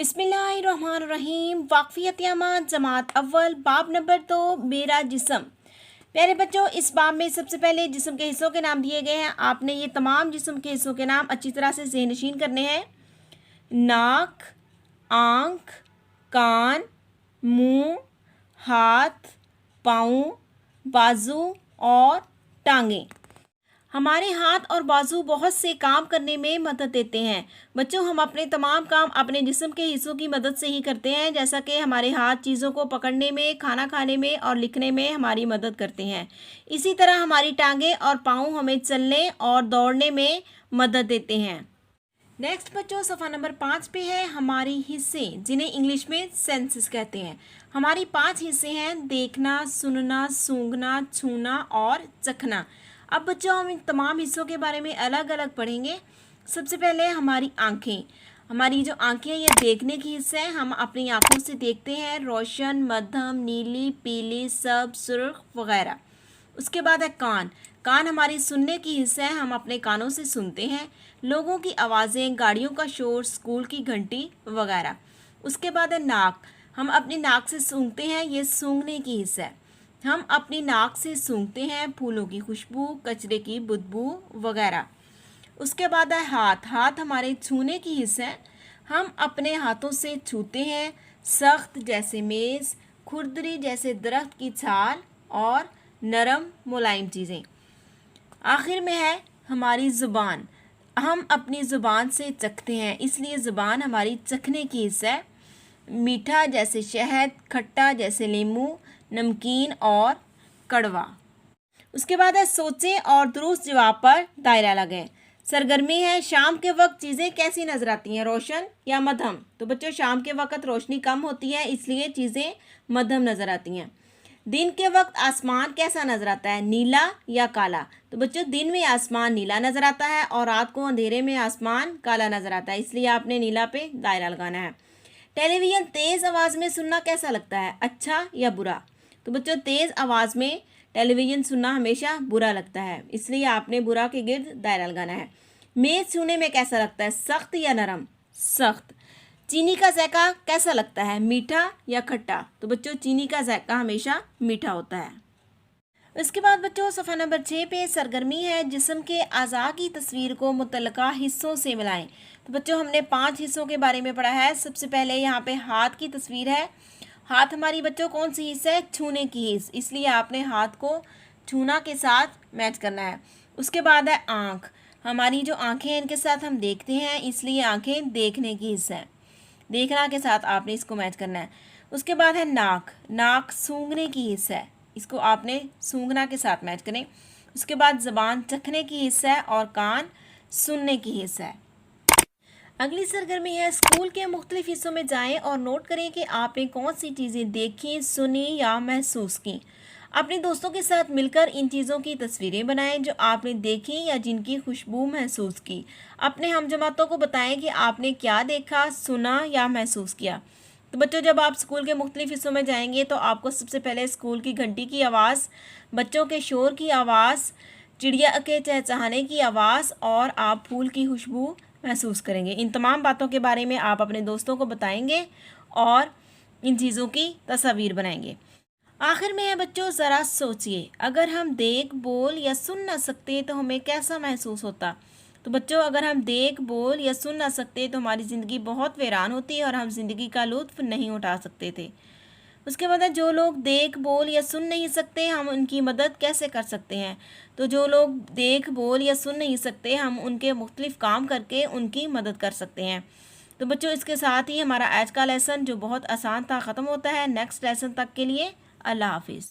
बिस्मिल्लाहिर्रहमानिर्रहीम। वाक़फ़ियत यामात जमात अव्वल बाब नंबर 2 मेरा जिस्म। प्यारे बच्चों, इस बाब में सबसे पहले जिस्म के हिस्सों के नाम दिए गए हैं। आपने ये तमाम जिस्म के हिस्सों के नाम अच्छी तरह से ज़हनशीन करने हैं। नाक, आँख, कान, मुंह, हाथ, पाँव, बाजू और टांगें। हमारे हाथ और बाजू बहुत से काम करने में मदद देते हैं। बच्चों, हम अपने तमाम काम अपने जिस्म के हिस्सों की मदद से ही करते हैं, जैसा कि हमारे हाथ चीज़ों को पकड़ने में, खाना खाने में और लिखने में हमारी मदद करते हैं। इसी तरह हमारी टांगें और पाँव हमें चलने और दौड़ने में मदद देते हैं। नेक्स्ट बच्चों, सफ़ा नंबर 5 पे है हमारी हिस्से, जिन्हें इंग्लिश में सेंसेस कहते हैं। हमारी 5 हिस्से हैं: देखना, सुनना, सूंघना, छूना और चखना। अब बच्चों, हम इन तमाम हिस्सों के बारे में अलग अलग पढ़ेंगे। सबसे पहले हमारी आँखें। हमारी जो आँखें हैं ये देखने की हिस्सा है। हम अपनी आँखों से देखते हैं रोशन, मध्यम, नीली, पीली, सब, सुर्ख वगैरह। उसके बाद है कान। कान हमारी सुनने की हिस्सा है। हम अपने कानों से सुनते हैं लोगों की आवाज़ें, गाड़ियों का शोर, स्कूल की घंटी वगैरह। उसके बाद है नाक। हम अपनी नाक से सूंघते हैं, ये सूंघने की हिस्सा है। हम अपनी नाक से सूंघते हैं फूलों की खुशबू, कचरे की बदबू वगैरह। उसके बाद है हाथ। हाथ हमारे छूने की हिस्सा है। हम अपने हाथों से छूते हैं सख्त जैसे मेज़, खुरदरी जैसे दरख्त की छाल और नरम मुलायम चीज़ें। आखिर में है हमारी ज़ुबान। हम अपनी ज़ुबान से चखते हैं, इसलिए ज़ुबान हमारी चखने की हिस्सा है। मीठा जैसे शहद, खट्टा जैसे नींबू, नमकीन और कड़वा। उसके बाद है सोचें और दुरुस्त जवाब पर दायरा लगाएं। सरगर्मी है शाम के वक्त चीज़ें कैसी नज़र आती हैं, रोशन या मध्यम? तो बच्चों, शाम के वक्त रोशनी कम होती है, इसलिए चीज़ें मध्यम नज़र आती हैं। दिन के वक्त आसमान कैसा नज़र आता है, नीला या काला? तो बच्चों, दिन में आसमान नीला नज़र आता है और रात को अंधेरे में आसमान काला नज़र आता है, इसलिए आपने नीला पे दायरा लगाना है। टेलीविज़न तेज़ आवाज़ में सुनना कैसा लगता है, अच्छा या बुरा? तो बच्चों, तेज़ आवाज़ में टेलीविज़न सुनना हमेशा बुरा लगता है, इसलिए आपने बुरा के गिर्द दायरा लगाना है। मेज़ छूने में कैसा लगता है, सख्त या नरम? सख्त। चीनी का जायका कैसा लगता है, मीठा या खट्टा? तो बच्चों, चीनी का जायका हमेशा मीठा होता है। उसके बाद बच्चों, सफ़ा नंबर 6 पे सरगर्मी है जिस्म के अज़ा की तस्वीर को मुतल्लका हिस्सों से मिलाएं। तो बच्चों, हमने 5 हिस्सों के बारे में पढ़ा है। सबसे पहले यहाँ पे हाथ की तस्वीर है। हाथ हमारी बच्चों कौन सी हिस्सा है, छूने की हिस्स, इसलिए आपने हाथ को छूना के साथ मैच करना है। उसके बाद है आँख। हमारी जो आँखें हैं इनके साथ हम देखते हैं, इसलिए आँखें देखने की हिस्सा है, देखना के साथ आपने इसको मैच करना है। उसके बाद है नाक। नाक सूंघने की हिस्सा है, इसको आपने सूंघना के साथ मैच करें। उसके बाद ज़बान चखने की हिस्सा है और कान सुनने की हिस्सा है। अगली सरगर्मी है स्कूल के मुख्तलिफ हिस्सों में जाएं और नोट करें कि आपने कौन सी चीज़ें देखी, सुनी या महसूस की। अपने दोस्तों के साथ मिलकर इन चीज़ों की तस्वीरें बनाएं जो आपने देखी या जिनकी खुशबू महसूस की। अपने हमजमातों को बताएं कि आपने क्या देखा, सुना या महसूस किया। तो बच्चों, जब आप स्कूल के मुख्तलिफ हिस्सों में जाएंगे तो आपको सबसे पहले स्कूल की घंटी की आवाज़, बच्चों के शोर की आवाज़, चिड़िया के चहचहाने की आवाज़ और आप फूल की खुशबू महसूस करेंगे। इन तमाम बातों के बारे में आप अपने दोस्तों को बताएंगे और इन चीज़ों की तस्वीर बनाएंगे। आखिर में है बच्चों, ज़रा सोचिए, अगर हम देख, बोल या सुन ना सकते तो हमें कैसा महसूस होता? तो बच्चों, अगर हम देख, बोल या सुन ना सकते तो हमारी ज़िंदगी बहुत वीरान होती और हम ज़िंदगी का लुत्फ़ नहीं उठा सकते थे। उसके बाद है जो लोग देख, बोल या सुन नहीं सकते हम उनकी मदद कैसे कर सकते हैं? तो जो लोग देख, बोल या सुन नहीं सकते हम उनके मुख्तलिफ काम करके उनकी मदद कर सकते हैं। तो बच्चों, इसके साथ ही हमारा आज का लेसन जो बहुत आसान था ख़त्म होता है। नेक्स्ट लेसन तक के लिए अल्लाह हाफिज़।